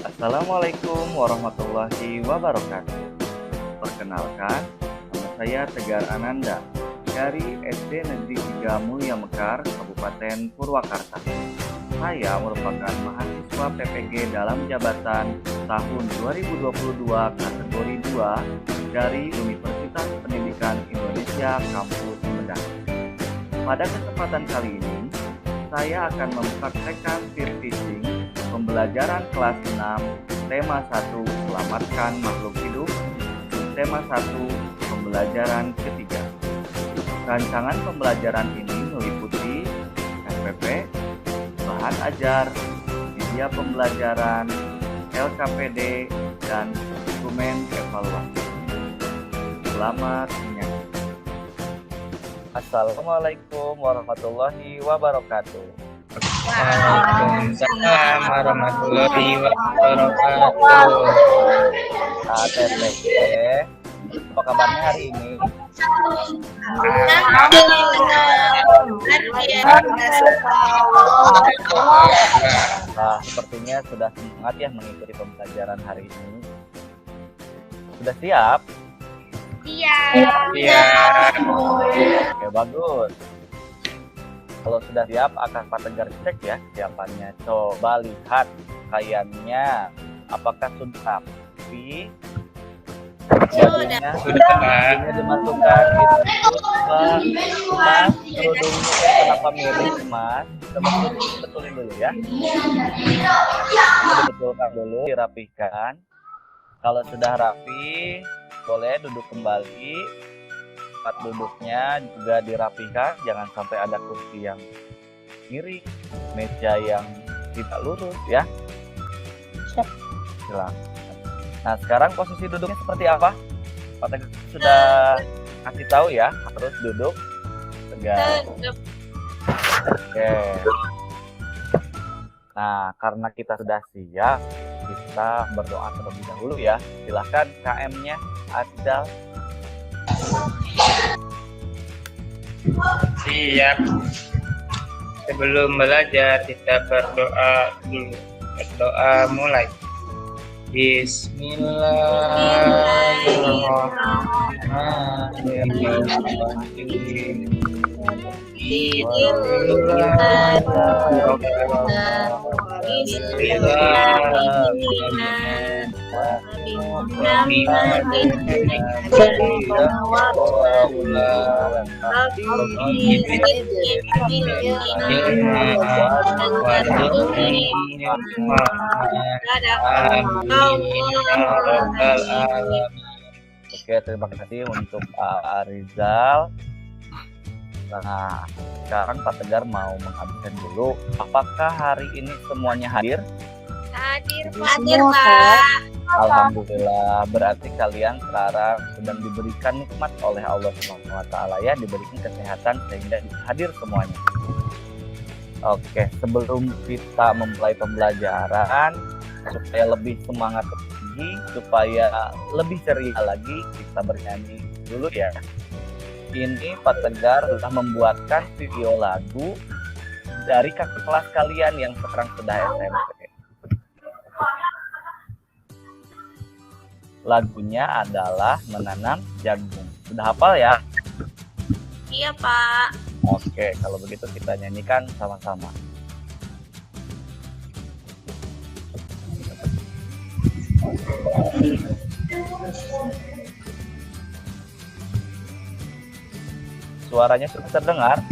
Assalamualaikum warahmatullahi wabarakatuh. Perkenalkan, nama saya Tegar Ananda dari SD Negeri 3 Mulia Mekar, Kabupaten Purwakarta. Saya merupakan mahasiswa PPG dalam jabatan tahun 2022 kategori 2 dari Universitas Pendidikan Indonesia Kampus Medan. Pada kesempatan kali ini, saya akan mempraktekkan peer teaching pembelajaran kelas 6, tema 1, selamatkan makhluk hidup, tema 1, pembelajaran ketiga. Rancangan pembelajaran ini meliputi SPP, bahan ajar, media pembelajaran, LKPD, dan dokumen evaluasi. Selamat menyaksikan. Assalamualaikum warahmatullahi wabarakatuh. Waalaikumsalam warahmatullahi wabarakatuh. Teteh, apa kabarnya hari ini? Nah, sepertinya sudah semangat ya mengikuti pembelajaran hari ini. Sudah siap? Iya. Oke, bagus. Kalau sudah siap, akan Pak Tegar cek ya kesiapannya. Coba lihat pakaiannya, apakah sudah rapi? Bajunya sudah dimasukkan gitu. Mas, kerudungnya kenapa miring, Mas? Coba betulin dulu ya. Dibetulkan dulu, dirapikan. Kalau sudah rapi, boleh duduk kembali. Tempat duduknya juga dirapikan, jangan sampai ada kursi yang miring, meja yang tidak lurus ya. Silakan. Nah, sekarang posisi duduknya seperti apa? Pak Tegar sudah kasih tahu ya, harus duduk tegak. Oke. Nah, karena kita sudah siap, kita berdoa terlebih dahulu ya. Silakan KM-nya Adal. Siap. Sebelum belajar kita berdoa dulu. Berdoa mulai. Bismillahirrahmanirrahim. Oke, terima kasih untuk Rizal. Nah, sekarang Pak Tegar mau mengabsen dulu. Apakah hari ini semuanya hadir? Hadir, Pak. Alhamdulillah, berarti kalian sekarang sedang diberikan nikmat oleh Allah Subhanahu wa taala ya, diberikan kesehatan sehingga bisa hadir semuanya. Oke, sebelum kita memulai pembelajaran, supaya lebih semangat lagi, supaya lebih ceria lagi, kita bernyanyi dulu ya. Ini Pak Tegar telah membuatkan video lagu dari kakak kelas kalian yang sekarang sudah SMP. Lagunya adalah Menanam Jagung. Sudah hafal ya? Iya, Pak. Oke, kalau begitu kita nyanyikan sama-sama. Suaranya sudah terdengar?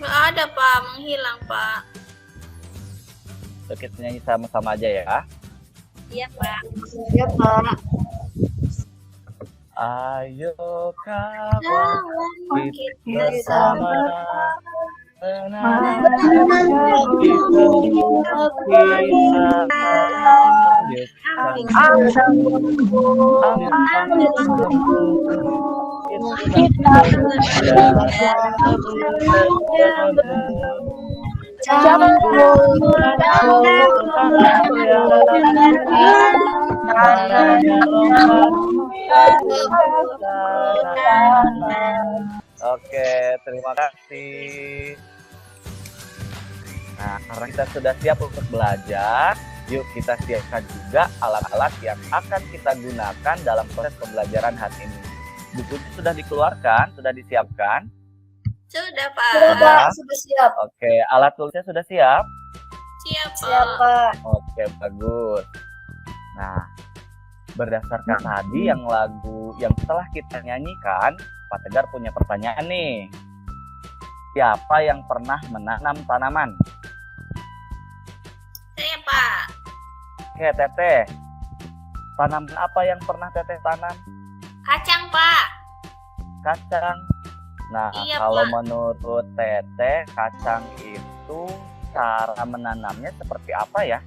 Nggak ada, Pak. Menghilang, Pak. Oke, kita nyanyi sama-sama aja ya. Iya, Pak. Ya, Pak. Ayo kawan kita bersama menanam Oke, terima kasih. Nah, Karena kita sudah siap untuk belajar, yuk kita siapkan juga alat-alat yang akan kita gunakan dalam proses pembelajaran hari ini. Bukunya sudah dikeluarkan, sudah disiapkan? Sudah, Pak. Sudah, Pak. Sudah siap. Oke, alat tulisnya sudah siap? Siap, Siap, Pak. Pak. Oke, bagus. Nah, berdasarkan tadi yang lagu yang setelah kita nyanyikan, Pak Tegar punya pertanyaan nih. Siapa yang pernah menanam tanaman? Saya, Pak. Oke, Teteh. Tanaman apa yang pernah Teteh tanam? Kacang, Pak. Kacang. Nah, Iya, kalau Pak. menurut Teteh, kacang itu cara menanamnya seperti apa ya?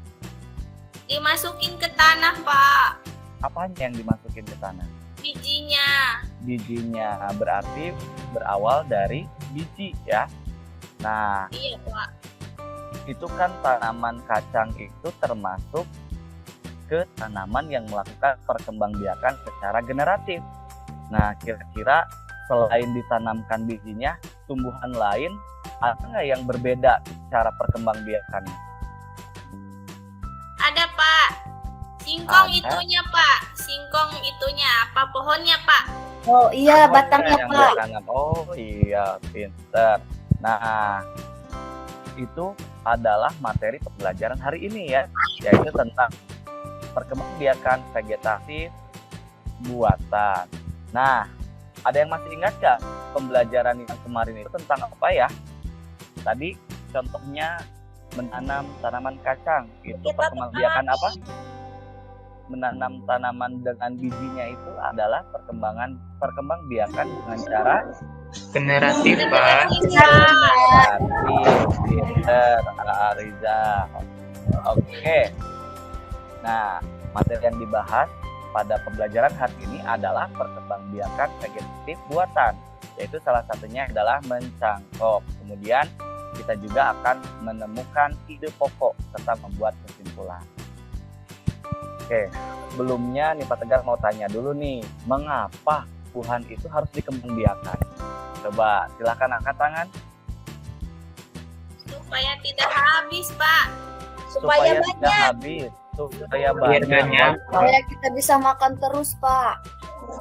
Dimasukin ke tanah, Pak. Apanya yang dimasukin ke tanah? Bijinya. Bijinya, berarti berawal dari biji ya. Nah, Iya, Pak. itu kan tanaman kacang itu termasuk ke tanaman yang melakukan perkembangbiakan secara generatif. Nah, kira-kira selain ditanamkan bijinya, tumbuhan lain ada nggak yang berbeda cara perkembangbiakannya? Ada, Pak. Singkong Ada. itunya, Pak. Singkong itunya. Apa pohonnya, Pak? Oh iya, Pohonnya batangnya, yang Pak. bertanam. Oh iya, pinter. Nah, itu adalah materi pembelajaran hari ini ya, yaitu tentang perkembangbiakan vegetatif buatan. Nah, ada yang masih ingat nggak pembelajaran yang kemarin itu tentang apa ya? Tadi contohnya menanam tanaman kacang, itu Kita perkembangbiakan apa? Menanam tanaman dengan bijinya itu adalah perkembangbiakan dengan cara Generatif, Pak. Pinter, Ariza. Oke. Nah, materi yang dibahas pada pembelajaran hari ini adalah perkembangbiakan vegetatif buatan, yaitu salah satunya adalah mencangkok. Kemudian kita juga akan menemukan ide pokok serta membuat kesimpulan. Oke, sebelumnya nih Pak Tegar mau tanya dulu nih, mengapa tumbuhan itu harus dikembangbiakan? Coba silakan angkat tangan. Supaya tidak habis, Pak. Supaya tidak banyak. habis, supaya Biar banyak. banyak. Supaya kita bisa makan terus, Pak.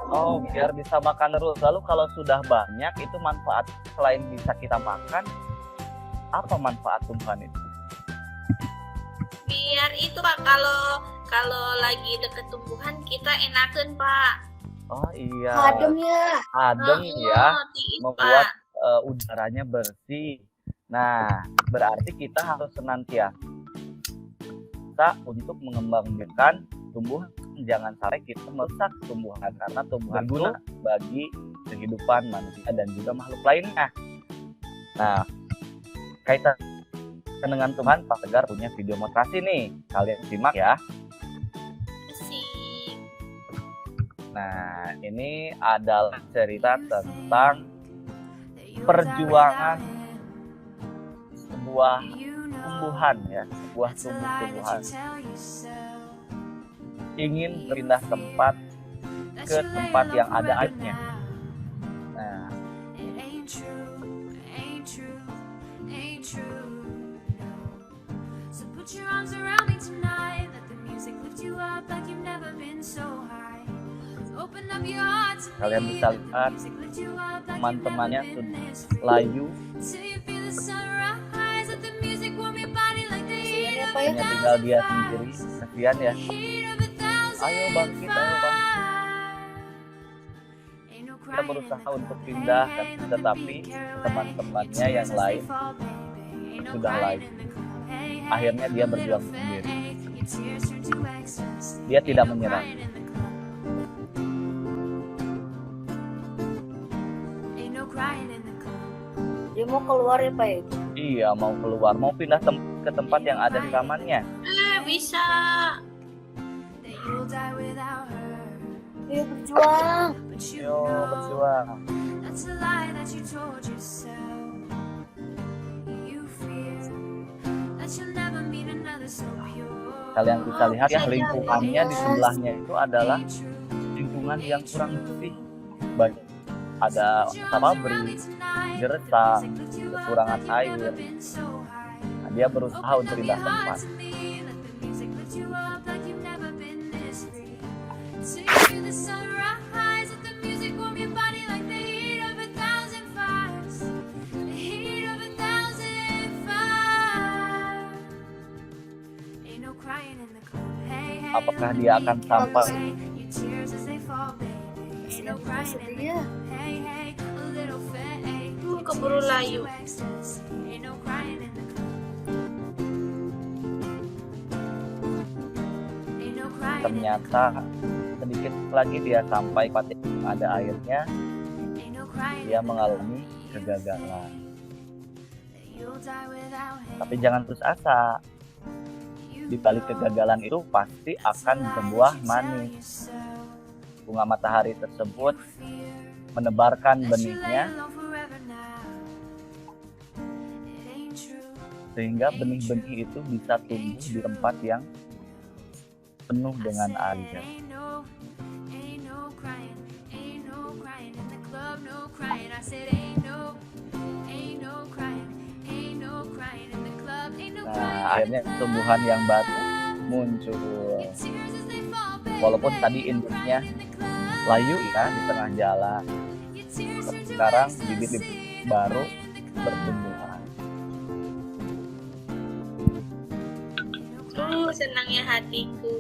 Oh, biar bisa makan terus. Lalu kalau sudah banyak, itu manfaat selain bisa kita makan, apa manfaat tumbuhan itu? Biar itu, Pak, kalau lagi deket tumbuhan kita enakan, Pak. Oh iya, Adem ya. adem ya, Pak. membuat udaranya bersih. Nah, berarti kita harus senantiasa untuk mengembangkan tumbuhan. Jangan sampai kita merusak tumbuhan, karena tumbuhan berguna bagi kehidupan manusia dan juga makhluk lainnya. Nah, kaitan dengan Tuhan, Pak Tegar punya video motivasi nih. Kalian simak ya. Asik. Nah, ini adalah cerita tentang perjuangan sebuah tumbuhan ya, sebuah tumbuhan ingin berpindah tempat ke tempat yang ada airnya. Nah, kalian bisa lihat teman-temannya sudah layu, Ya, Pak ya. hanya tinggal dia sendiri. Kasihan ya. Ayo bangkit, ayo bangkit. Kita berusaha untuk pindah, tetapi teman-temannya yang lain sudah layu. Akhirnya dia berjuang sendiri. Dia tidak menyerah. Dia mau keluar ya, Pak ya. Iya, mau keluar, mau pindah ke tempat yang ada di kamarnya. Bisa. Ayo berjuang. Yo, berjuang. Kalian bisa lihat ya, lingkungannya di sebelahnya itu adalah lingkungan yang kurang bersih. Banyak ada pabrik, gersang, kekurangan air. Nah, dia berusaha untuk pindah tempat. Apakah dia akan sampai? Sedih ya. Keburu layu. Ternyata sedikit lagi dia sampai titik ada airnya, dia mengalami kegagalan. Tapi jangan putus asa. Di balik kegagalan itu pasti akan berbuah manis. Bunga matahari tersebut menebarkan benihnya sehingga benih-benih itu bisa tumbuh di tempat yang penuh dengan air. Nah, akhirnya tumbuhan yang baru muncul. Walaupun tadi induknya layu ya di tengah jalan, sekarang bibit-bibit baru bertumbuhan. Senangnya hatiku.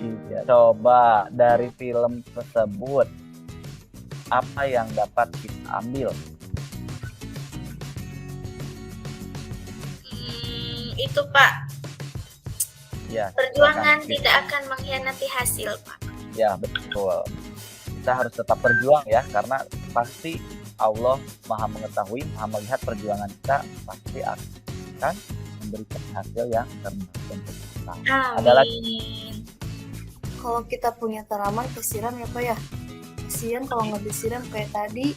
Iya, coba dari film tersebut apa yang dapat kita ambil? Itu Pak, Ya, perjuangan silakan. tidak akan mengkhianati hasil Pak. Ya, betul. Kita harus tetap berjuang ya, karena pasti Allah Maha mengetahui, Maha melihat perjuangan kita, pasti akan memberikan hasil yang terbaik untuk kita. Ada lagi? Amin. Kalau kita punya tanaman kesiram ya Pak ya. Kasian kalau nggak disiram kayak tadi.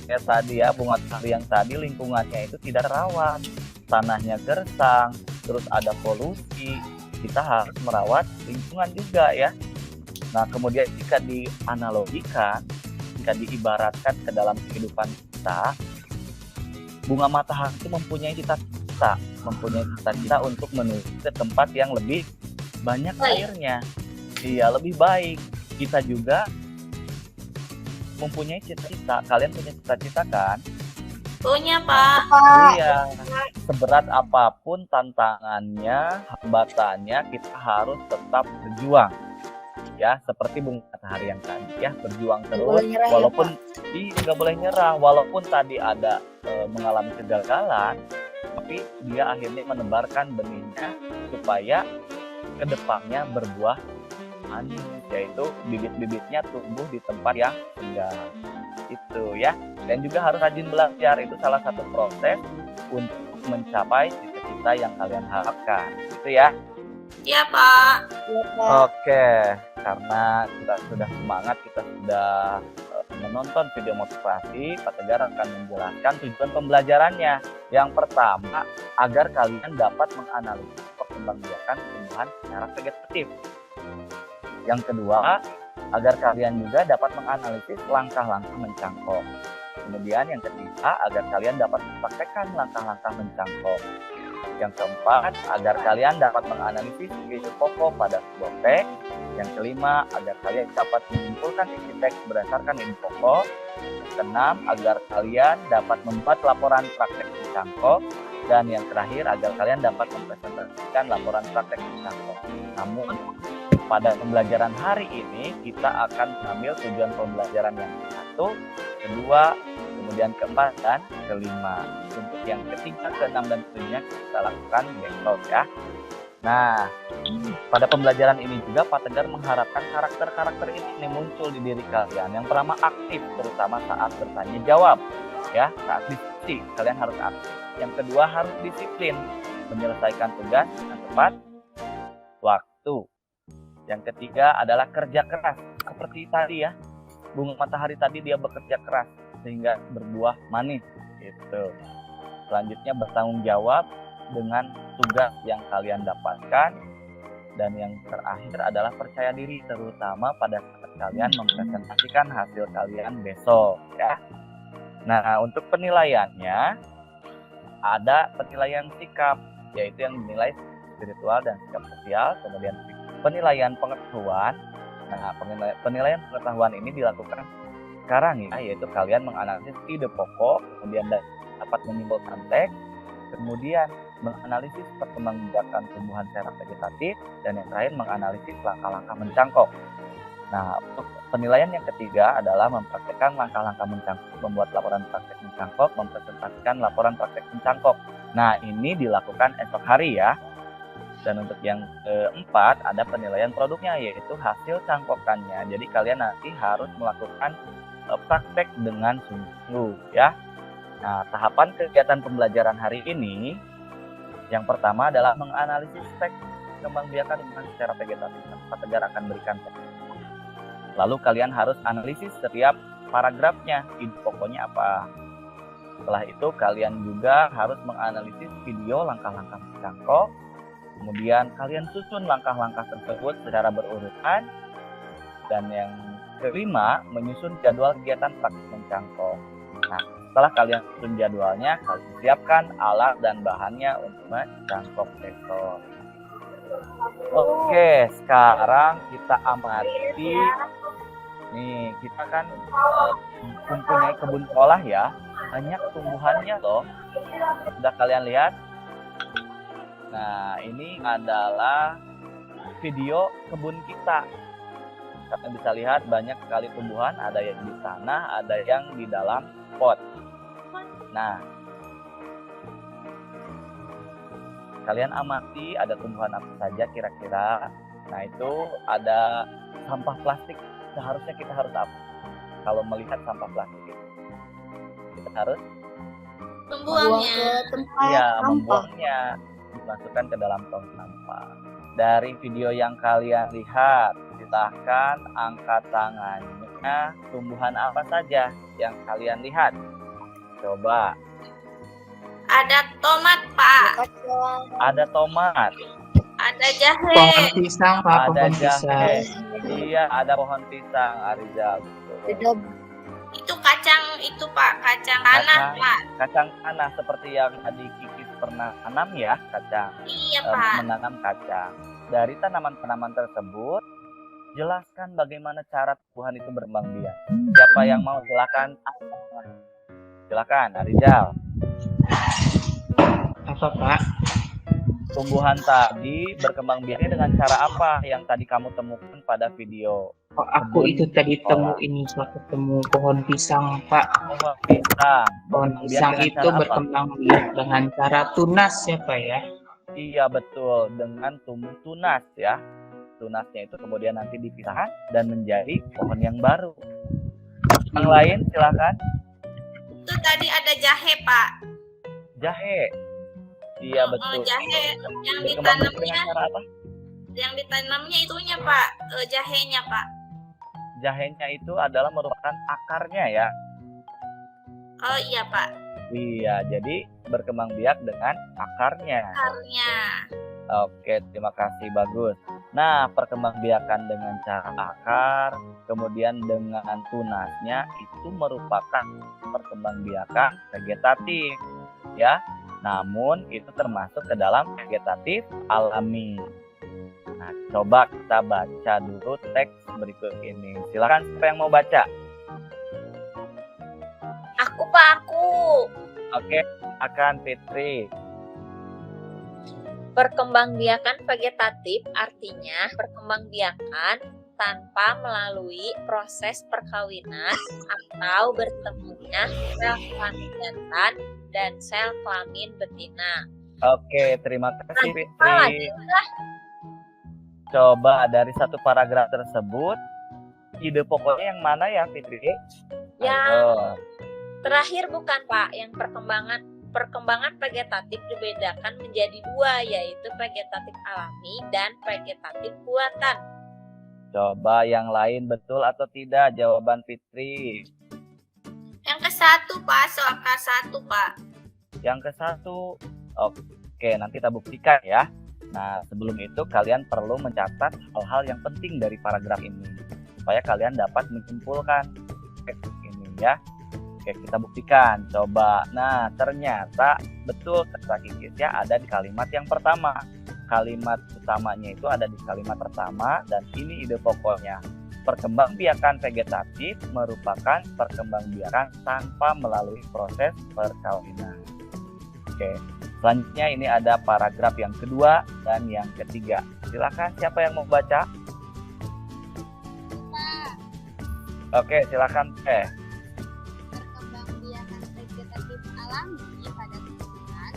Kayak tadi ya, bunga matahari yang tadi lingkungannya itu tidak terawat, tanahnya gersang, terus ada polusi. Kita harus merawat lingkungan juga ya. Nah, kemudian jika dianalogikan, jika diibaratkan ke dalam kehidupan kita, bunga matahari itu mempunyai cita-cita untuk menuju ke tempat yang lebih banyak airnya. Iya, lebih baik. Kita juga mempunyai cita-cita. Kalian punya cita-cita kan? Punya Pak. Iya. Seberat apapun tantangannya, hambatannya, kita harus tetap berjuang. Ya, seperti bunga matahari yang tadi ya, berjuang terus boleh nyerah ya, walaupun nggak boleh nyerah, walaupun tadi ada mengalami kegagalan, tapi dia akhirnya menebarkan benihnya supaya kedepannya berbuah manis, yaitu bibit-bibitnya tumbuh di tempat yang segar. Itu ya. Dan juga harus rajin belajar, itu salah satu proses untuk mencapai cita-cita yang kalian harapkan. Itu ya. Iya Pak. Ya, Pak. Oke, karena kita sudah semangat, kita sudah menonton video motivasi, Pak Tegar akan menjelaskan tujuan pembelajarannya. Yang pertama, agar kalian dapat menganalisis perkembangbiakan tumbuhan secara vegetatif. Yang kedua, agar kalian juga dapat menganalisis langkah-langkah mencangkok. Kemudian yang ketiga, agar kalian dapat mempraktekkan langkah-langkah mencangkok. Yang keempat, agar kalian dapat menganalisis isi pokok pada sebuah teks. Yang kelima, agar kalian dapat menyimpulkan isi teks berdasarkan ini pokok. Yang keenam, agar kalian dapat membuat laporan praktek mencangkok. Dan yang terakhir, agar kalian dapat mempresentasikan laporan praktek mencangkok. Namun, pada pembelajaran hari ini, kita akan mengambil tujuan pembelajaran yang satu, kedua, kemudian keempat, dan kelima. Untuk yang ketiga, keenam, dan ketujuhnya kita lakukan besok ya. Nah, pada pembelajaran ini juga Pak Tegar mengharapkan karakter-karakter ini muncul di diri kalian. Yang pertama, aktif, terutama saat bertanya jawab. Ya, saat diskusi, kalian harus aktif. Yang kedua, harus disiplin, menyelesaikan tugas dengan tepat waktu. Yang ketiga adalah kerja keras, seperti tadi ya, bunga matahari tadi dia bekerja keras sehingga berbuah manis gitu. Selanjutnya bertanggung jawab dengan tugas yang kalian dapatkan. Dan yang terakhir adalah percaya diri, terutama pada saat kalian mempresentasikan hasil kalian besok ya. Nah, untuk penilaiannya ada penilaian sikap, yaitu yang dinilai spiritual dan sikap sosial, kemudian penilaian pengetahuan. Nah, penilaian pengetahuan ini dilakukan sekarang ya, yaitu kalian menganalisis ide pokok, kemudian dapat menyimpulkan teks, kemudian menganalisis perkembangan tumbuhan secara vegetatif, dan yang terakhir menganalisis langkah-langkah mencangkok. Nah, untuk penilaian yang ketiga adalah mempraktekkan langkah-langkah mencangkok, membuat laporan praktek mencangkok, mempresentasikan laporan praktek mencangkok. Nah, ini dilakukan esok hari ya. Dan untuk yang keempat ada penilaian produknya, yaitu hasil cangkokannya. Jadi kalian nanti harus melakukan praktek dengan sungguh ya. Nah, tahapan kegiatan pembelajaran hari ini yang pertama adalah menganalisis teks kembangbiakan secara vegetatif. Pak Tegar akan berikan teks. Lalu kalian harus analisis setiap paragrafnya, ide pokoknya apa. Setelah itu kalian juga harus menganalisis video langkah-langkah mencangkok. Kemudian kalian susun langkah-langkah tersebut secara berurutan. Dan yang kelima, menyusun jadwal kegiatan praktik mencangkok. Nah, setelah kalian susun jadwalnya, kalian siapkan alat dan bahannya untuk mencangkok besok. Oke, sekarang kita amati. Nih, kita kan mempunyai kebun sekolah ya. Banyak tumbuhannya loh. Sudah kalian lihat? Nah, ini adalah video kebun kita. Kalian bisa lihat banyak sekali tumbuhan, ada yang di tanah, ada yang di dalam pot. Nah, kalian amati ada tumbuhan apa saja kira-kira. Nah, itu ada sampah plastik. Seharusnya kita harus apa? Kalau melihat sampah plastik itu, kita harus Membuangnya. ke tempat ya sampah. membuangnya, dimasukkan ke dalam tong sampah. Dari video yang kalian lihat, silahkan angkat tangannya. Tumbuhan apa saja yang kalian lihat? Coba. Ada tomat, Pak. Kacang. Ada tomat, Ada jahe. Pohon pisang, Pak, ada pohon pisang. jahe. Iya, ada pohon pisang, Arizal. Beda. Itu kacang itu, Pak. Kacang tanah, Kacang. Pak. Kacang tanah seperti yang tadi Kiki pernah tanam ya, kacang. Iya, Pak. Menanam kacang. Dari tanaman-tanaman tersebut, jelaskan bagaimana cara tumbuhan itu berkembang biak. Siapa yang mau silakan? Silakan, Arizal. Apa, Pak? Tumbuhan tadi berkembang biaknya dengan cara apa yang tadi kamu temukan pada video? Oh, aku itu tadi temu ini, Pak, ketemu pohon pisang, Pak. Pohon pisang. Pohon Berkembang biak pisang dengan itu cara apa? berkembang biak dengan cara tunas ya, Pak ya. Iya betul, dengan tumbuh tunas ya. Tunasnya itu kemudian nanti dipisahkan dan menjadi pohon yang baru. Yang lain silakan. Itu tadi ada jahe, Pak. Jahe. Iya betul. Jahe yang Berkembang biak ditanamnya, dengan cara apa? yang ditanamnya itunya, Pak. Jahenya, Pak. Jahenya itu adalah merupakan akarnya ya. Oh iya, Pak. Iya, jadi berkembang biak dengan akarnya. Akarnya. Oke, terima kasih, bagus. Nah, perkembangbiakan dengan cara akar, kemudian dengan tunasnya itu merupakan perkembangbiakan vegetatif, ya. Namun itu termasuk ke dalam vegetatif alami. Nah, coba kita baca dulu teks berikut ini. Silakan siapa yang mau baca? Aku, Pak, aku. Oke, akan Fitri. Perkembangbiakan vegetatif artinya perkembangbiakan tanpa melalui proses perkawinan atau bertemunya sel kelamin jantan dan sel kelamin betina. Oke, terima kasih Lagi Fitri. Coba dari satu paragraf tersebut, ide pokoknya yang mana ya Fitri? Yang Ayo. terakhir bukan Pak, yang perkembangan vegetatif dibedakan menjadi dua, yaitu vegetatif alami dan vegetatif buatan. Coba yang lain betul atau tidak jawaban Fitri? Yang ke satu, Pak. Soal K1, Pak. Yang ke satu, oke nanti kita buktikan ya. Nah sebelum itu kalian perlu mencatat hal-hal yang penting dari paragraf ini supaya kalian dapat menyimpulkan teks ini ya. Oke, kita buktikan. Coba. Nah, ternyata betul kata Kikis ya, ada di kalimat yang pertama. Kalimat utamanya itu ada di kalimat pertama, dan ini ide pokoknya. Perkembangbiakan vegetatif merupakan perkembangbiakan tanpa melalui proses perkawinan. Oke, selanjutnya ini ada paragraf yang kedua dan yang ketiga. Silakan, siapa yang mau baca? Oke, silakan Teh. Perkembangbiakan vegetatif alami pada tumbuhan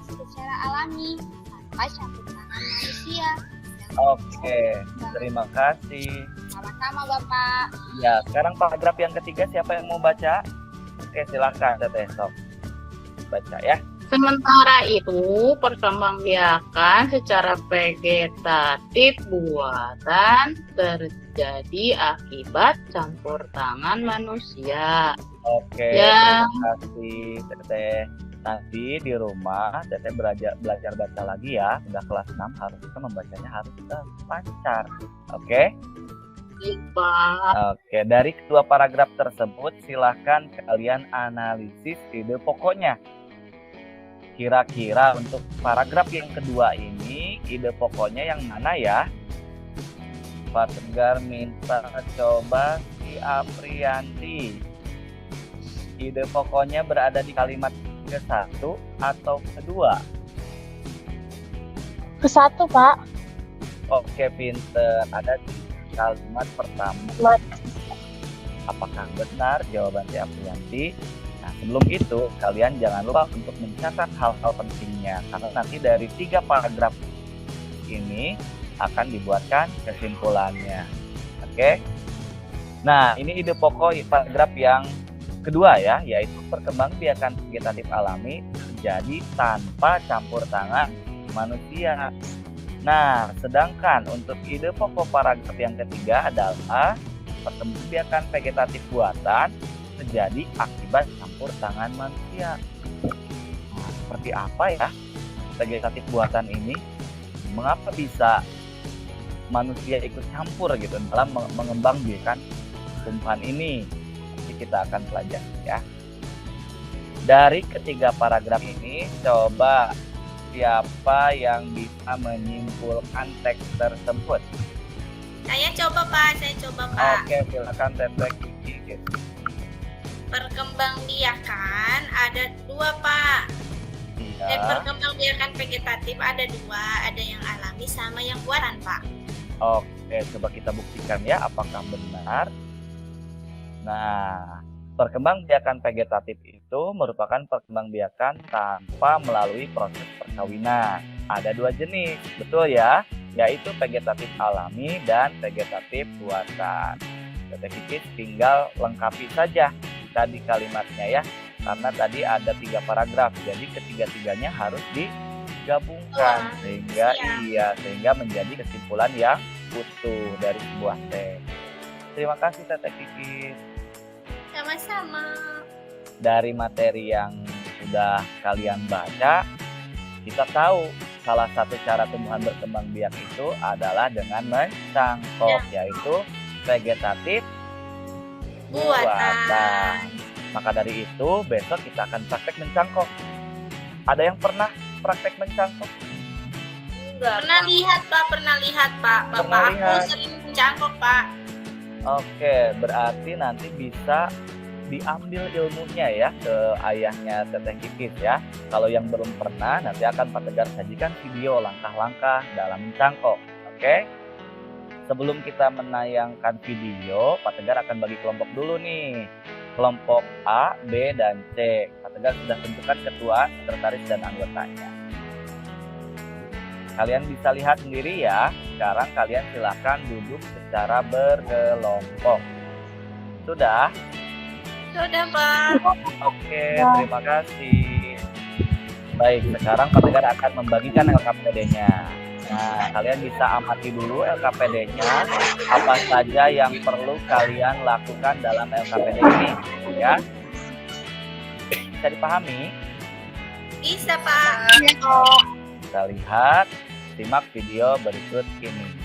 secara alami tanpa campur tangan manusia. Oke, terima kasih. Sama-sama Bapak. Ya, sekarang paragraf yang ketiga siapa yang mau baca? Oke, silakan Teteh Sok. Baca ya. Sementara itu, perkembangbiakan secara vegetatif buatan terjadi akibat campur tangan manusia. Oke, Ya. terima kasih Teteh. Nanti di rumah Teteh belajar baca lagi ya. Sudah kelas 6 harusnya membacanya harus lancar. Oke? Pak. Oke, dari kedua paragraf tersebut silahkan kalian analisis ide pokoknya. Kira-kira untuk paragraf yang kedua ini ide pokoknya yang mana ya? Pak Tegar minta coba si Aprianti. Ide pokoknya berada di kalimat ke-1 atau kedua? Ke-1, Pak. Oke, pinter. Ada di kalimat pertama. Apakah benar jawaban si Aprianti? Nah, sebelum itu, kalian jangan lupa untuk mencatat hal-hal pentingnya. Karena nanti dari 3 paragraf ini akan dibuatkan kesimpulannya. Oke? Nah, ini ide pokok paragraf yang kedua ya, yaitu perkembangbiakan vegetatif alami terjadi tanpa campur tangan manusia. Nah, sedangkan untuk ide pokok paragraf yang ketiga adalah perkembangbiakan vegetatif buatan terjadi akibat campur tangan manusia. Nah, seperti apa ya vegetatif buatan ini? Mengapa bisa manusia ikut campur gitu dalam mengembangbiakan tumbuhan ini? Nanti kita akan pelajari ya. Dari ketiga paragraf ini, coba siapa yang bisa menyimpulkan teks tersebut? Saya coba Pak. Oke, silakan Teteh Kiki. Perkembangbiakan ada 2 Pak. Iya. Perkembangbiakan vegetatif ada 2, ada yang alami sama yang buatan Pak. Oke, coba kita buktikan ya apakah benar. Nah, perkembangbiakan vegetatif itu merupakan perkembangbiakan tanpa melalui proses perkawinan. Ada 2 jenis, betul ya? Yaitu vegetatif alami dan vegetatif buatan. Teteh Kikis tinggal lengkapi saja tadi kalimatnya ya. Karena tadi ada 3 paragraf, jadi ketiga-tiganya harus digabungkan sehingga menjadi kesimpulan yang utuh dari sebuah teks. Terima kasih Teteh Kikis. Sama-sama. Dari materi yang sudah kalian baca, kita tahu salah satu cara tumbuhan berkembang biak itu adalah dengan mencangkok, yaitu vegetatif buatan. Maka dari itu, besok kita akan praktek mencangkok. Ada yang pernah praktek mencangkok? Pernah lihat Pak. Bapak aku sering mencangkok Pak. Oke, berarti nanti bisa diambil ilmunya ya ke ayahnya Teteh Kikis ya. Kalau yang belum pernah, nanti akan Pak Tegar sajikan video langkah-langkah dalam mencangkok. Oke? Sebelum kita menayangkan video, Pak Tegar akan bagi kelompok dulu nih. Kelompok A, B, dan C. Pak Tegar sudah tentukan ketua, sekretaris, dan anggotanya. Kalian bisa lihat sendiri ya. Sekarang kalian silahkan duduk secara berkelompok. Sudah? Sudah Pak. Oke, terima kasih. Baik, sekarang Pak Tegar akan membagikan LKPD-nya. Nah, kalian bisa amati dulu LKPD-nya, apa saja yang perlu kalian lakukan dalam LKPD ini, ya. Bisa dipahami? Bisa Pak. Kita lihat, simak video berikut ini.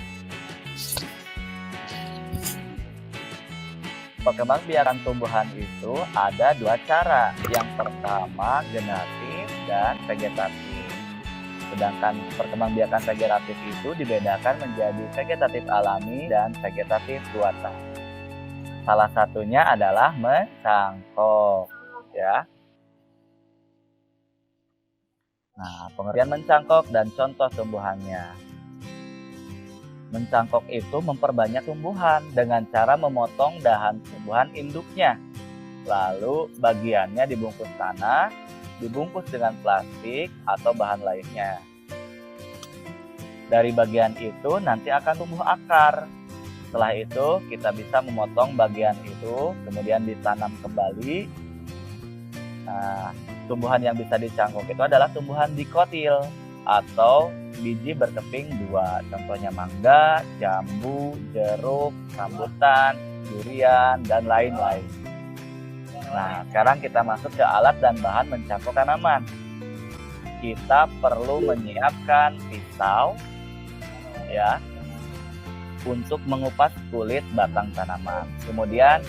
perkembangbiakan tumbuhan itu ada 2 cara. Yang pertama generatif dan vegetatif. Sedangkan perkembangbiakan vegetatif itu dibedakan menjadi vegetatif alami dan vegetatif buatan. Salah satunya adalah mencangkok, ya. Nah, pengertian mencangkok dan contoh tumbuhannya. Mencangkok itu memperbanyak tumbuhan dengan cara memotong dahan tumbuhan induknya. Lalu bagiannya dibungkus tanah, dibungkus dengan plastik atau bahan lainnya. Dari bagian itu nanti akan tumbuh akar. Setelah itu kita bisa memotong bagian itu, kemudian ditanam kembali. Nah, tumbuhan yang bisa dicangkok itu adalah tumbuhan dikotil atau biji berkeping 2. Contohnya mangga, jambu, jeruk, rambutan, durian, dan lain-lain. Nah, sekarang kita masuk ke alat dan bahan mencangkok tanaman. Kita perlu menyiapkan pisau, ya, untuk mengupas kulit batang tanaman. Kemudian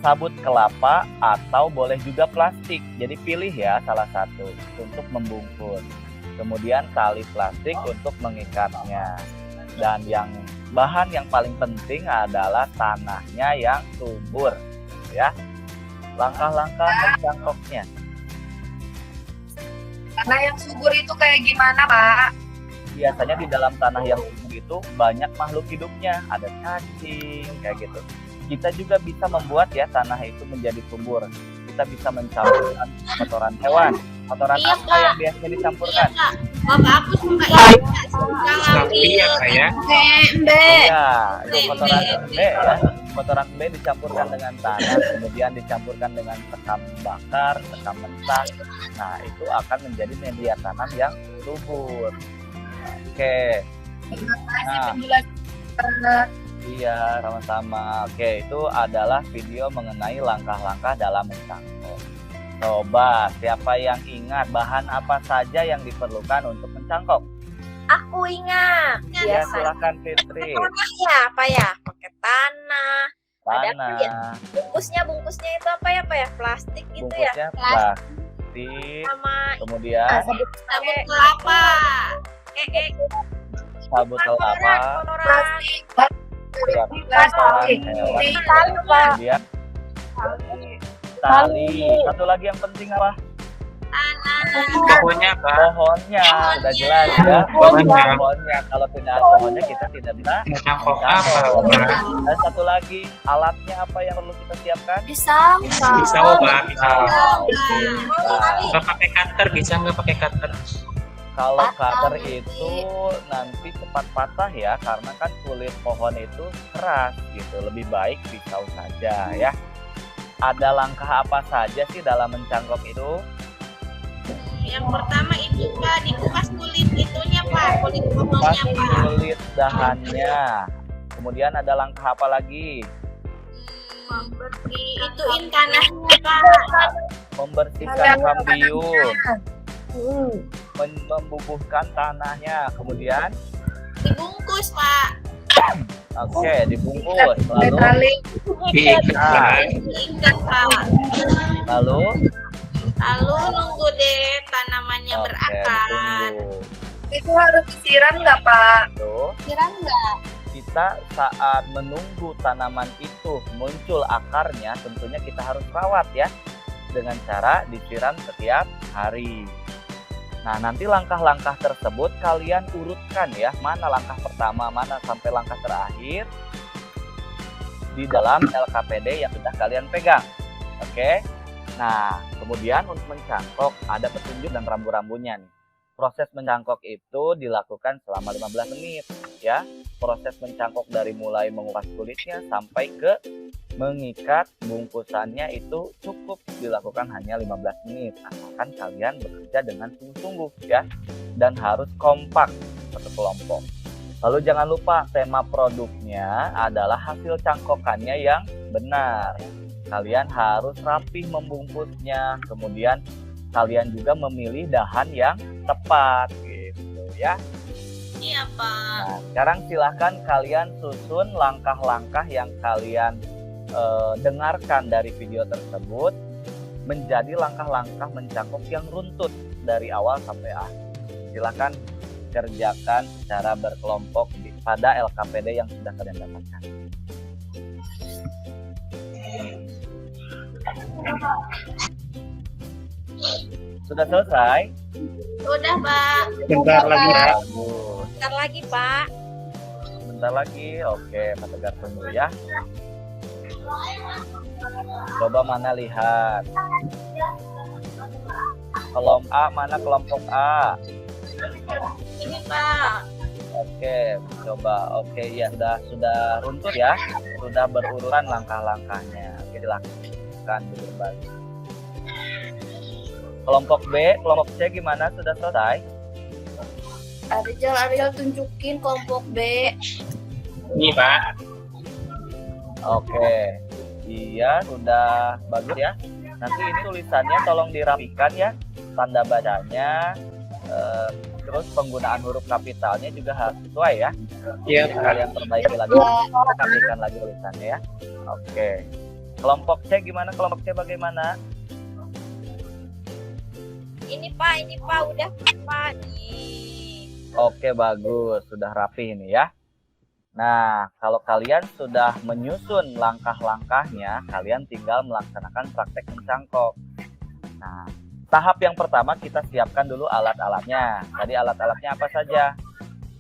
sabut kelapa atau boleh juga plastik. Jadi pilih ya salah satu untuk membungkus. Kemudian tali plastik untuk mengikatnya. Dan bahan yang paling penting adalah tanahnya yang subur, ya. Langkah-langkah mencangkoknya. Tanah yang subur itu kayak gimana, Pak? Biasanya di dalam tanah yang subur itu banyak makhluk hidupnya, ada cacing kayak gitu. Kita juga bisa membuat ya tanah itu menjadi subur. Kita bisa mencampurkan kotoran hewan. Kotoran Iya, apa Kak. yang biasanya dicampurkan? Iya, Kak. Bapak aku suka ini Sapi ya Kak ya. Iya, itu Embe, kotoran embe. embe ya. Kotoran embe dicampurkan dengan tanah, kemudian dicampurkan dengan sekam bakar, sekam mentah. Nah, itu akan menjadi media tanam yang subur. Oke. Nah, iya, sama-sama. Oke, itu adalah video mengenai langkah-langkah dalam mencangkok. Coba, siapa yang ingat bahan apa saja yang diperlukan untuk mencangkok? Aku ingat. Ya, Biasanya silakan Fitri. tanah ya, apa ya? Pakai tanah. Ada apa ya? Tanah, Bungkusnya itu apa ya? Plastik gitu ya. bungkusnya plastik, Sama kemudian Sabut kelapa. sabut kelapa, kotoran. surat kotoran hewan, kemudian tali. Satu lagi yang penting apa? Pokoknya Kak. Pohonnya. Sudah jelas ya. Pohonnya. Kalau tidak ada pohonnya kita tidak bisa Mencangkok apa? mencangkok. Pak? Dan satu lagi, alatnya apa yang perlu kita siapkan? Pisau. Bisa Pak, bisa. Nah, Nggak pakai cutter, bisa nggak pakai cutter? kalau cutter itu nanti cepat patah ya, karena kan kulit pohon itu keras gitu. Lebih baik pisau saja ya. Ada langkah apa saja sih dalam mencangkok itu? Yang pertama itu Kak, dikupas kulit itunya Pak, kulit Pas pohonnya Pak. kulit dahannya. Kemudian ada langkah apa lagi? Ituin tanahnya Pak. Membersihkan kambium, membubuhkan tanahnya. Kemudian, Dibungkus Pak. oke, dibungkus. Lalu, Diikat. Diikat Pak. lalu, Lalu nunggu deh tanamannya oke, berakar. ditunggu. Itu harus disiram nggak, Pak? Tuh, Kira nggak? kita saat menunggu tanaman itu muncul akarnya, tentunya kita harus rawat ya, dengan cara disiram setiap hari. Nah, nanti langkah-langkah tersebut kalian urutkan ya, mana langkah pertama, mana sampai langkah terakhir di dalam LKPD yang sudah kalian pegang. Oke. Nah, kemudian untuk mencangkok ada petunjuk dan rambu-rambunya nih. Proses mencangkok itu dilakukan selama 15 menit ya. Proses mencangkok dari mulai mengupas kulitnya sampai ke mengikat bungkusannya itu cukup dilakukan hanya 15 menit. Asalkan kalian bekerja dengan sungguh-sungguh ya, dan harus kompak satu kelompok. Lalu jangan lupa tema produknya adalah hasil cangkokannya yang benar. Kalian harus rapih membungkusnya, kemudian kalian juga memilih dahan yang tepat gitu ya. Iya Pak. Nah, sekarang silahkan kalian susun langkah-langkah yang kalian dengarkan dari video tersebut menjadi langkah-langkah mencangkok yang runtut dari awal sampai akhir. Silakan kerjakan secara berkelompok pada LKPD yang sudah kalian dapatkan. Sudah selesai? Udah, Pak. Bentar lagi Pak. Bagus. Bentar lagi, Pak. Bentar lagi. Oke, Pak Tegar tunggu ya. Coba mana lihat. Kelompok A, mana kelompok A? Ini, Pak. Oke, coba. Oke, ya sudah runtut ya. Sudah berurutan langkah-langkahnya. Oke, dilakukan dulu balik. Kelompok B, kelompok C gimana? Sudah selesai? Ariel tunjukin kelompok B. Ini Pak. Oke. Iya, sudah bagus ya. Nanti ini tulisannya tolong dirapikan ya. Tanda bacanya, terus penggunaan huruf kapitalnya juga harus sesuai ya. Iya Pak. Kalian perbaiki lagi, rapikan lagi tulisannya ya. Oke. Kelompok C gimana? Kelompok C bagaimana? Ini Pak, udah Pak nih. Oke, bagus. Sudah rapi ini ya. Nah, kalau kalian sudah menyusun langkah-langkahnya, kalian tinggal melaksanakan praktek mencangkok. Nah, tahap yang pertama kita siapkan dulu alat-alatnya. Tadi alat-alatnya apa saja?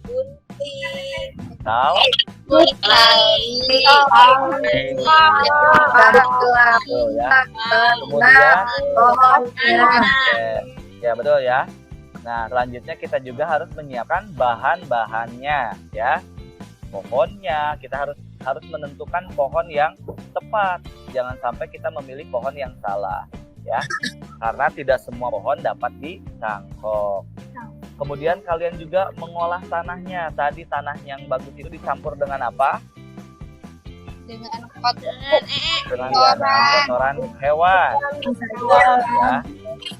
Gunting. Kau? Betul ya. Kemudian, ya betul ya. Nah, selanjutnya kita juga harus menyiapkan bahan-bahannya ya. Pohonnya kita harus menentukan pohon yang tepat. Jangan sampai kita memilih pohon yang salah ya. Karena tidak semua pohon dapat dicangkok. Kemudian kalian juga mengolah tanahnya. Tadi tanah yang bagus itu dicampur dengan apa? Dengan Dengan kotoran hewan. Ya.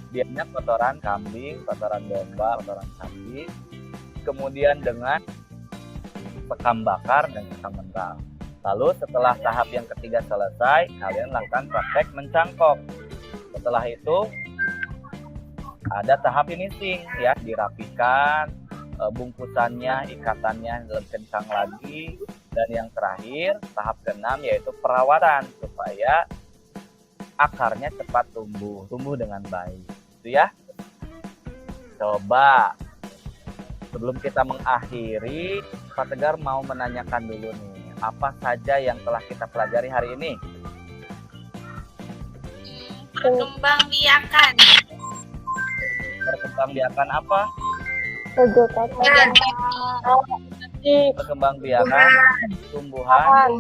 Biasanya kotoran kambing, kotoran domba, kotoran sapi. Kemudian dengan sekam bakar dan sekam mentah. Lalu setelah tahap yang ketiga selesai, kalian lakukan praktek mencangkok. Setelah itu ada tahap finishing ya, dirapikan bungkusannya, ikatannya lebih kencang lagi, dan yang terakhir tahap ke-6 yaitu perawatan supaya akarnya cepat tumbuh dengan baik. Itu ya. Coba sebelum kita mengakhiri, Pak Tegar mau menanyakan dulu nih, apa saja yang telah kita pelajari hari ini? Perkembangbiakan. Perkembangbiakan apa? Perkembangbiakan tumbuhan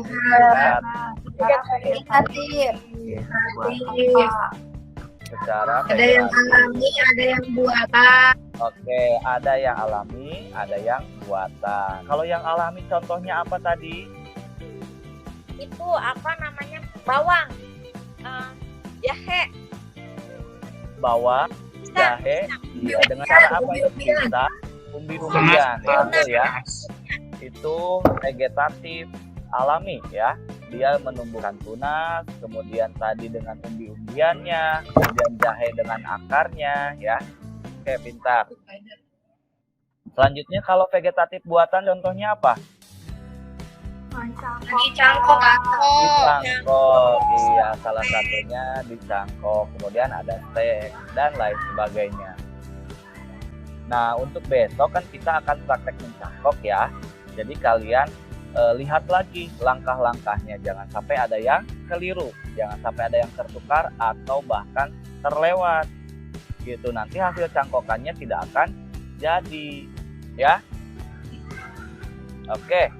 secara ada yang alami, ada yang buatan. Oke, ada yang alami, ada yang buatan. Kalau yang alami contohnya apa tadi? Itu apa namanya? Bawang. Jahe. Bawang, jahe, iya, dengan cara apa itu bisa? Umbi-umbian, ya, betul ya. Itu vegetatif alami ya. Dia menumbuhkan tunas, kemudian tadi dengan umbi-umbiannya, kemudian jahe dengan akarnya ya. Oke, pintar. Selanjutnya kalau vegetatif buatan contohnya apa? Dicangkok. Dicangkok, iya, salah satunya dicangkok. Kemudian ada stek dan lain sebagainya. Nah, untuk besok kan kita akan praktek mencangkok ya. Jadi kalian lihat lagi langkah-langkahnya, jangan sampai ada yang keliru, jangan sampai ada yang tertukar atau bahkan terlewat. Gitu, nanti hasil cangkokannya tidak akan jadi ya. Oke.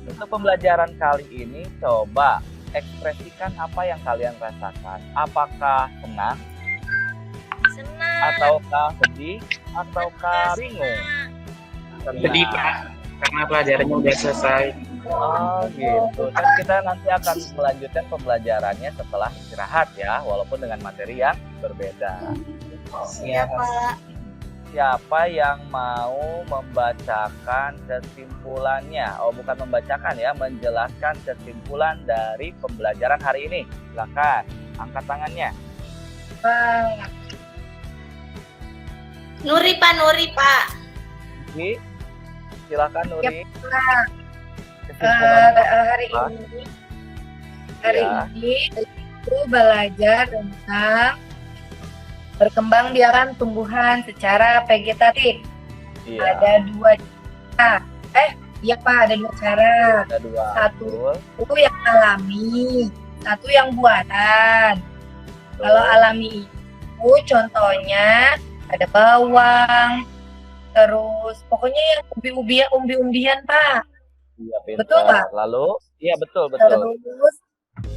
Untuk pembelajaran kali ini coba ekspresikan apa yang kalian rasakan. Apakah senang? Senang. Ataukah sedih? Ataukah bingung? Sedih Pak, karena pelajarannya udah selesai. Oh gitu. Dan kita nanti akan melanjutkan pembelajarannya setelah istirahat ya, walaupun dengan materi yang berbeda. Iya, Pak. siapa yang mau membacakan kesimpulannya? Oh, bukan membacakan ya, menjelaskan kesimpulan dari pembelajaran hari ini. Silakan, angkat tangannya. Nuri Pak. Nuri, silakan Nuri. Hari ini itu belajar tentang perkembangbiakan tumbuhan secara vegetatif. Iya. Ada 2 cara. Iya Pak, ada 2 cara. Ada 2. Satu Betul. itu yang alami, satu yang buatan. Kalau alami itu contohnya ada bawang, terus pokoknya yang umbi-umbian Pak. Iya, pintar. Betul, Pak? Lalu, iya betul. Terus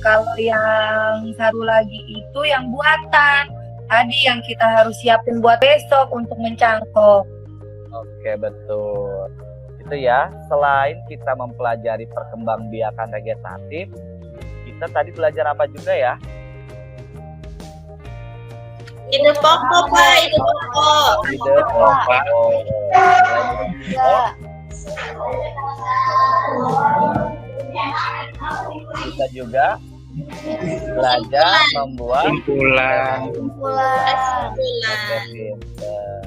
kalau yang satu lagi itu yang buatan. Tadi yang kita harus siapin buat besok untuk mencangkok. Oke, betul. Itu ya, selain kita mempelajari perkembangbiakan vegetatif, kita tadi belajar apa juga ya? Ide pokok Pak, ide pokok. Ide pokok. Kita juga belajar membuat Kumpulan. Oke, pinter.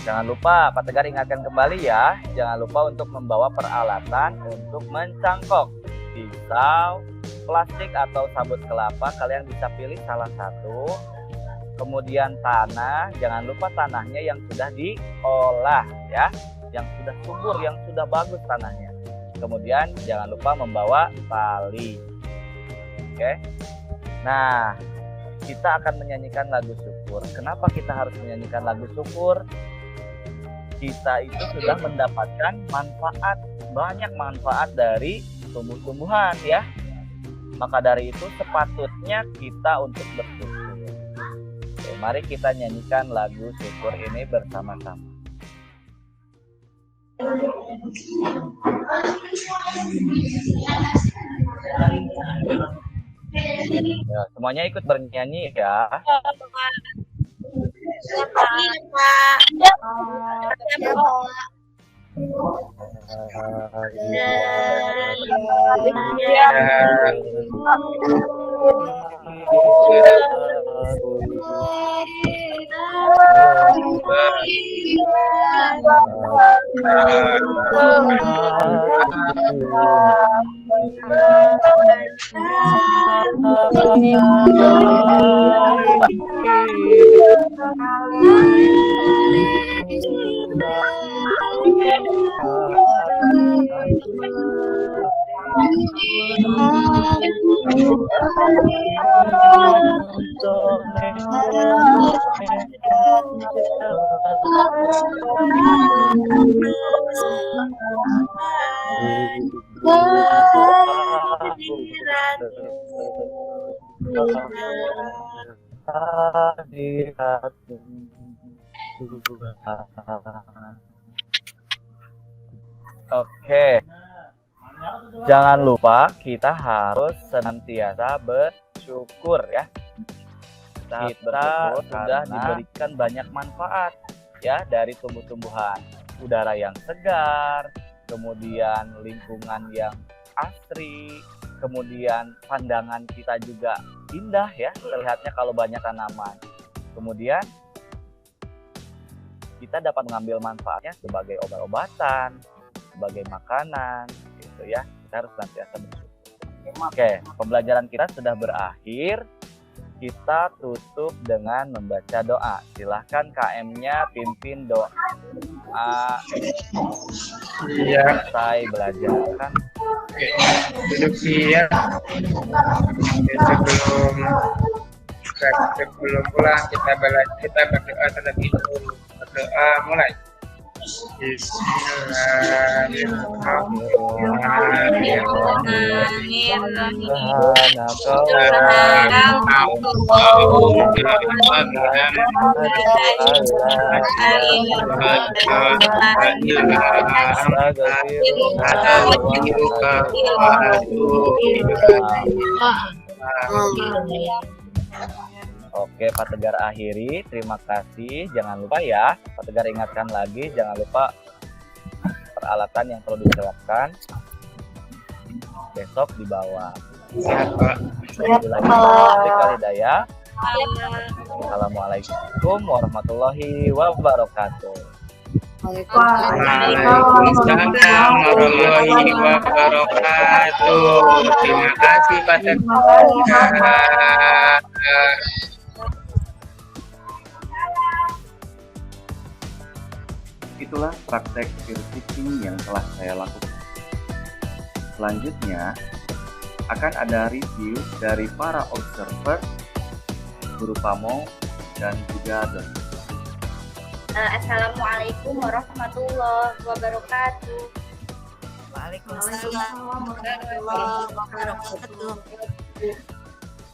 Jangan lupa, Pak Tegar ingatkan kembali ya, jangan lupa untuk membawa peralatan untuk mencangkok. Pisau, plastik atau sabut kelapa, kalian bisa pilih salah satu. Kemudian tanah, jangan lupa tanahnya yang sudah diolah ya, yang sudah subur, yang sudah bagus tanahnya. Kemudian jangan lupa membawa tali. Oke. Nah, kita akan menyanyikan lagu syukur. Kenapa kita harus menyanyikan lagu syukur? Kita itu sudah mendapatkan manfaat, banyak manfaat dari tumbuh-tumbuhan ya. Maka dari itu sepatutnya kita untuk bersyukur. Oke, mari kita nyanyikan lagu syukur ini bersama-sama. Ya, semuanya ikut bernyanyi ya. Iya Pak. Oke. Jangan lupa kita harus senantiasa bersyukur ya. Kita sudah diberikan banyak manfaat ya dari tumbuh-tumbuhan. Udara yang segar, kemudian lingkungan yang asri, kemudian pandangan kita juga indah ya, terlihatnya kalau banyak tanaman. Kemudian kita dapat mengambil manfaatnya sebagai obat-obatan, sebagai makanan gitu ya. Kita harus senantiasa bersyukur. Oke, pembelajaran kita sudah berakhir. Kita tutup dengan membaca doa. Silahkan KM-nya pimpin doa. Iya. Selesai belajar kan. Duduk siap. Sebelum pulang kita berdoa terlebih dahulu. Berdoa mulai. Oke, Pak Tegar akhiri. Terima kasih. Jangan lupa ya, Pak Tegar ingatkan lagi, jangan lupa peralatan yang perlu disiapkan besok dibawa. Siap, Pak. Assalamualaikum warahmatullahi wabarakatuh. Waalaikumsalam warahmatullahi wabarakatuh. Terima kasih Pak Tegar. Itulah praktek peer teaching yang telah saya lakukan. Selanjutnya, akan ada review dari para observer, guru pamong, dan juga dosen. Assalamualaikum warahmatullahi wabarakatuh. Waalaikumsalam warahmatullahi wabarakatuh.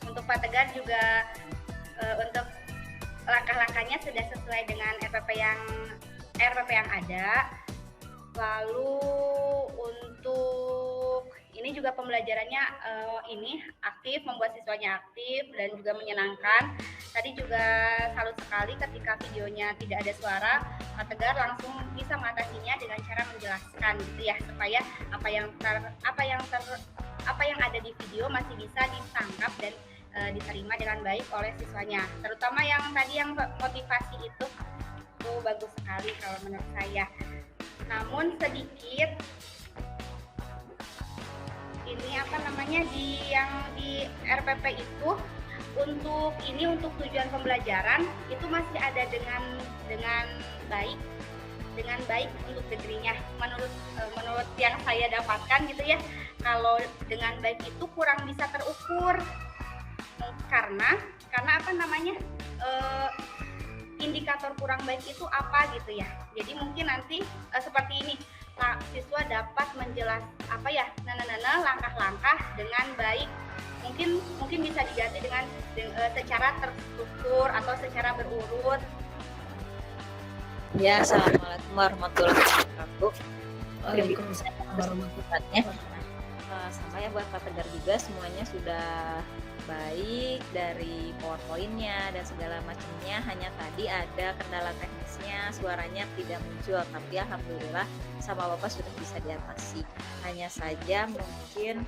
Untuk Pak Tegar juga untuk langkah-langkahnya sudah sesuai dengan RPP yang ada. Lalu untuk ini juga pembelajarannya ini aktif, membuat siswanya aktif dan juga menyenangkan. Tadi juga salut sekali ketika videonya tidak ada suara, Pak Tegar langsung bisa mengatasinya dengan cara menjelaskan gitu ya, supaya apa yang ada di video masih bisa ditangkap dan diterima dengan baik oleh siswanya. Terutama yang tadi yang motivasi itu bagus sekali kalau menurut saya. Namun sedikit ini di RPP itu untuk tujuan pembelajaran itu masih ada dengan baik untuk negerinya menurut yang saya dapatkan gitu ya. Kalau dengan baik itu kurang bisa terukur karena indikator kurang baik itu apa gitu ya. Jadi mungkin nanti seperti ini, siswa dapat langkah-langkah dengan baik. Mungkin bisa diganti dengan secara terstruktur atau secara berurut. Ya, assalamualaikum warahmatullahi wabarakatuh. Waalaikumsalam warahmatullahi wabarakatuh. Sama ya buat Pak Tegar juga, semuanya sudah baik dari PowerPoint-nya dan segala macamnya. Hanya tadi ada kendala teknisnya, suaranya tidak muncul, tapi alhamdulillah sama Bapak sudah bisa diatasi. Hanya saja mungkin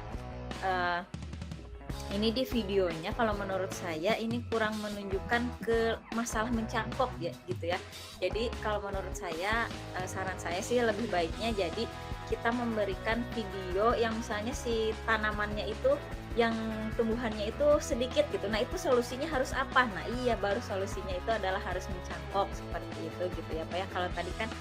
ini di videonya kalau menurut saya ini kurang menunjukkan ke masalah mencangkok ya gitu ya. Jadi kalau menurut saya saran saya sih lebih baiknya jadi kita memberikan video yang misalnya si tanamannya itu yang tumbuhannya itu sedikit gitu. Nah, itu solusinya harus apa? Nah, iya baru solusinya itu adalah harus mencangkok seperti itu gitu ya Pak ya. Kalau tadi kan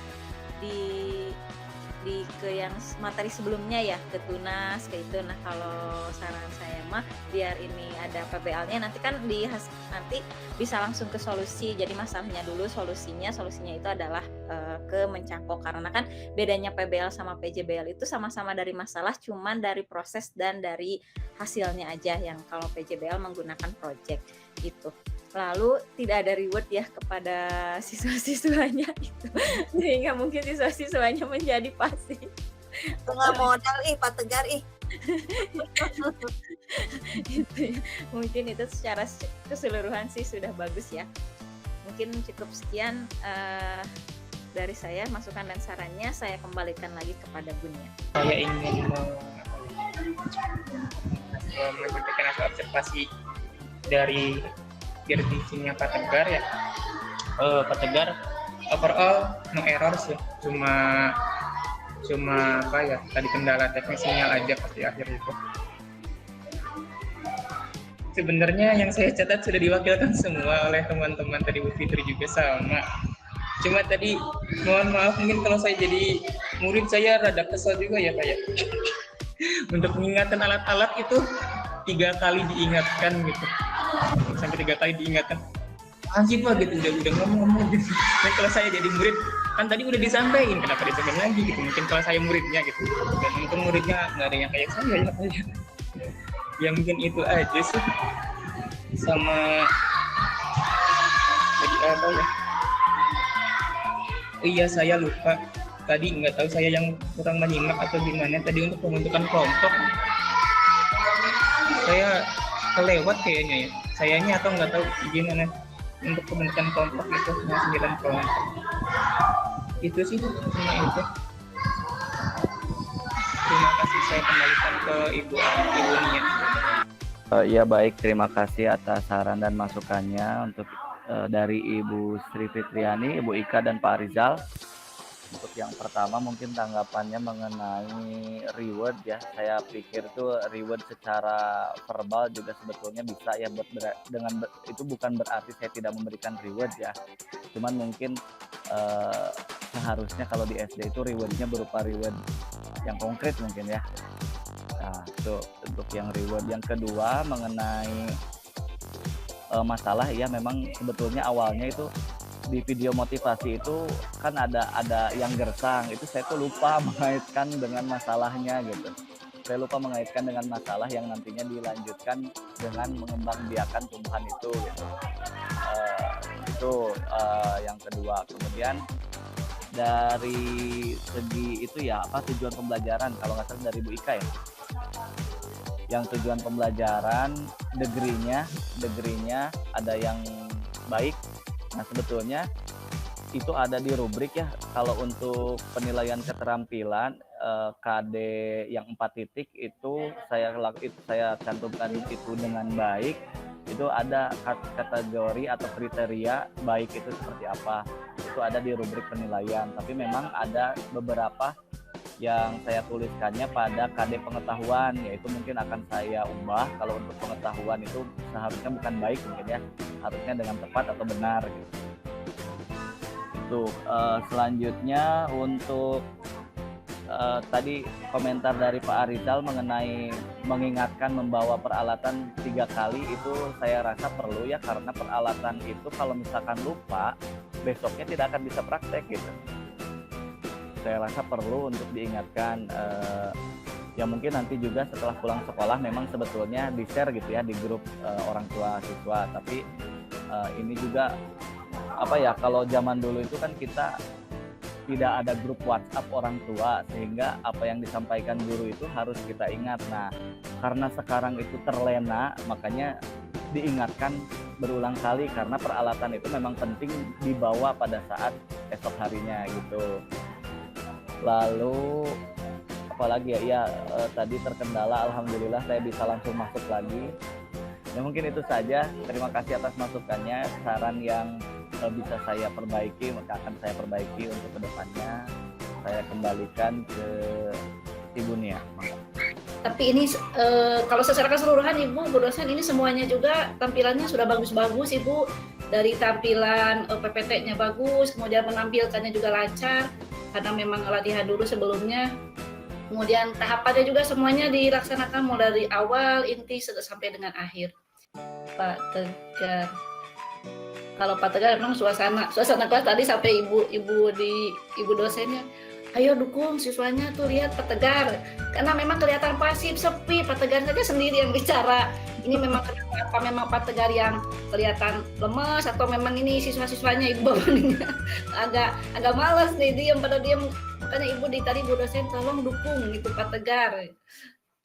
ke yang materi sebelumnya ya, ke tunas kayak itu. Nah, kalau saran saya mah biar ini ada PBL-nya nanti kan nanti bisa langsung ke solusi. Jadi masalahnya dulu solusinya itu adalah ke mencangkok, karena kan bedanya PBL sama PJBL itu sama-sama dari masalah, cuman dari proses dan dari hasilnya aja yang kalau PJBL menggunakan project gitu. Lalu tidak ada reward ya kepada siswa-siswanya itu, sehingga mungkin siswa-siswanya menjadi pasif. Tengah modal Pak Tegar Gitu ya. Mungkin itu secara keseluruhan sih sudah bagus ya. Mungkin cukup sekian dari saya, masukan dan sarannya saya kembalikan lagi kepada Bunia. Saya ingin menyampaikan observasi dari peer teaching-nya Pak Tegar ya. Pak Tegar overall no errors ya, cuma apa ya, tadi kendala teknis sinyal aja pas di akhir itu. Sebenarnya yang saya catat sudah diwakilkan semua oleh teman-teman tadi, Bu Fitri juga sama. Cuma tadi mohon maaf mungkin kalau saya jadi murid saya rada kesal juga ya Pak ya. Untuk mengingatkan alat-alat itu 3 kali diingatkan gitu, sampai 3 kali diingatkan. Anjir Pak gitu, udah ngomong gitu. Dan kalau saya jadi murid kan tadi udah disampaikan, kenapa disampaikan lagi gitu. Mungkin kalau saya muridnya gitu, dan mungkin muridnya nggak ada yang kayak saya ya Pak ya. Ya mungkin itu aja sih. Sama tadi apa ya? Iya saya lupa. Tadi nggak tahu saya yang kurang menyimak atau gimana. Tadi untuk pembentukan kelompok saya kelewat kayaknya ya. sayanya atau nggak tahu gimana untuk pembentukan kelompok itu, 9 kelompok. Itu sih cuma itu. Terima kasih, saya kembalikan ke Ibu Nia. Ya baik, terima kasih atas saran dan masukannya untuk dari Ibu Sri Fitriani, Ibu Ika dan Pak Rizal. Untuk yang pertama mungkin tanggapannya mengenai reward ya. Saya pikir tuh reward secara verbal juga sebetulnya bisa ya, itu bukan berarti saya tidak memberikan reward ya. Cuman mungkin seharusnya kalau di SD itu rewardnya berupa reward yang konkret mungkin ya. Nah, itu untuk yang reward. Yang kedua mengenai masalah ya, memang sebetulnya awalnya itu di video motivasi itu kan ada yang gersang, itu saya tuh lupa mengaitkan dengan masalahnya gitu. Saya lupa mengaitkan dengan masalah yang nantinya dilanjutkan dengan mengembangbiakan tumbuhan itu gitu. Itu yang kedua. Kemudian dari segi itu ya, apa tujuan pembelajaran, kalau nggak salah dari Bu Ika ya, yang tujuan pembelajaran degree-nya ada yang baik. Nah sebetulnya itu ada di rubrik ya. Kalau untuk penilaian keterampilan KD yang 4 titik itu saya cantumkan itu dengan baik. Itu ada kategori atau kriteria baik itu seperti apa. Itu ada di rubrik penilaian. Tapi memang ada beberapa yang saya tuliskannya pada KD pengetahuan, yaitu mungkin akan saya ubah. Kalau untuk pengetahuan itu seharusnya bukan baik mungkin ya, harusnya dengan tepat atau benar gitu. Itu selanjutnya untuk tadi komentar dari Pak Arizal mengenai mengingatkan membawa peralatan 3 kali, itu saya rasa perlu ya, karena peralatan itu kalau misalkan lupa besoknya tidak akan bisa praktek gitu. Saya rasa perlu untuk diingatkan. Ya mungkin nanti juga setelah pulang sekolah memang sebetulnya di-share gitu ya di grup orang tua siswa. Tapi ini juga apa ya, kalau zaman dulu itu kan kita tidak ada grup WhatsApp orang tua, sehingga apa yang disampaikan guru itu harus kita ingat. Nah, karena sekarang itu terlena, makanya diingatkan berulang kali, karena peralatan itu memang penting dibawa pada saat esok harinya gitu. Lalu apalagi ya, tadi terkendala, alhamdulillah saya bisa langsung masuk lagi. Ya mungkin itu saja. Terima kasih atas masukannya, saran yang bisa saya perbaiki, maka akan saya perbaiki untuk kedepannya. Saya kembalikan ke Ibu Nia. Tapi ini kalau secara keseluruhan Ibu, Bu dosen, ini semuanya juga tampilannya sudah bagus-bagus Ibu. Dari tampilan PPT-nya bagus, kemudian menampilkannya juga lancar, karena memang latihan dulu sebelumnya. Kemudian tahapannya juga semuanya dilaksanakan mulai dari awal, inti, sampai dengan akhir. Pak Tegar. Kalau Pak Tegar memang suasana kelas tadi sampai ibu dosennya, ayo dukung siswanya tuh, lihat Pak Tegar. Karena memang kelihatan pasif, sepi, Pak Tegar saja sendiri yang bicara. Ini memang apa memang Pak Tegar yang kelihatan lemas, atau memang ini siswa-siswanya Ibu agak malas nih, diam. Makanya Ibu tadi Bu dosen tolong dukung gitu Pak Tegar.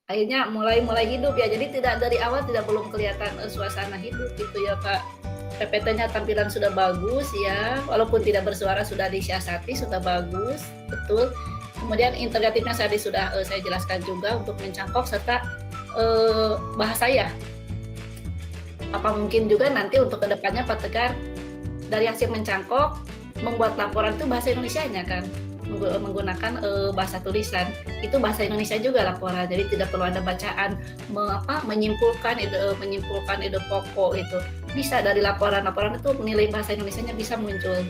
Akhirnya mulai hidup ya. Jadi dari awal belum kelihatan suasana hidup gitu ya Pak. PPT-nya tampilan sudah bagus ya, walaupun tidak bersuara sudah disiasati, sudah bagus, betul. Kemudian integratifnya sudah saya jelaskan juga untuk mencangkok serta bahasa ya. Apa mungkin juga nanti untuk kedepannya Pak Tegar dari hasil mencangkok membuat laporan itu bahasa Indonesianya kan, menggunakan bahasa tulisan, itu bahasa Indonesia juga laporan, jadi tidak perlu ada bacaan menyimpulkan ide pokok, itu bisa dari laporan itu nilai bahasa Indonesianya bisa muncul.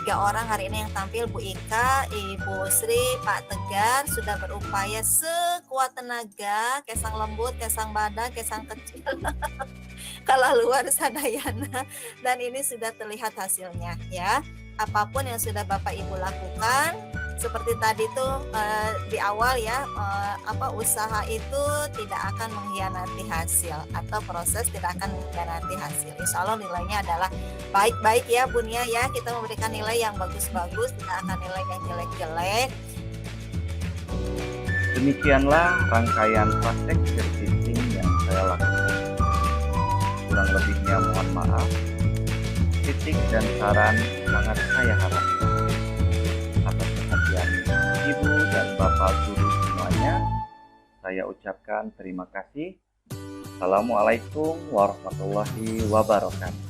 3 orang hari ini yang tampil, Bu Ika, Ibu Sri, Pak Tegar sudah berupaya sekuat tenaga, kesang lembut, kesang badan, kesang kecil kalau luar sadayana, dan ini sudah terlihat hasilnya ya. Apapun yang sudah Bapak Ibu lakukan, seperti tadi tuh di awal ya, usaha itu tidak akan mengkhianati hasil, atau proses tidak akan mengkhianati hasil. Insya Allah nilainya adalah baik-baik ya Bu Nia ya. Kita memberikan nilai yang bagus-bagus, tidak akan nilai yang jelek-jelek. Demikianlah rangkaian praktek teaching yang saya lakukan. Kurang lebihnya mohon maaf. Kritik dan saran sangat saya harapkan. Atas perhatian Ibu dan Bapak Guru semuanya, saya ucapkan terima kasih. Assalamualaikum warahmatullahi wabarakatuh.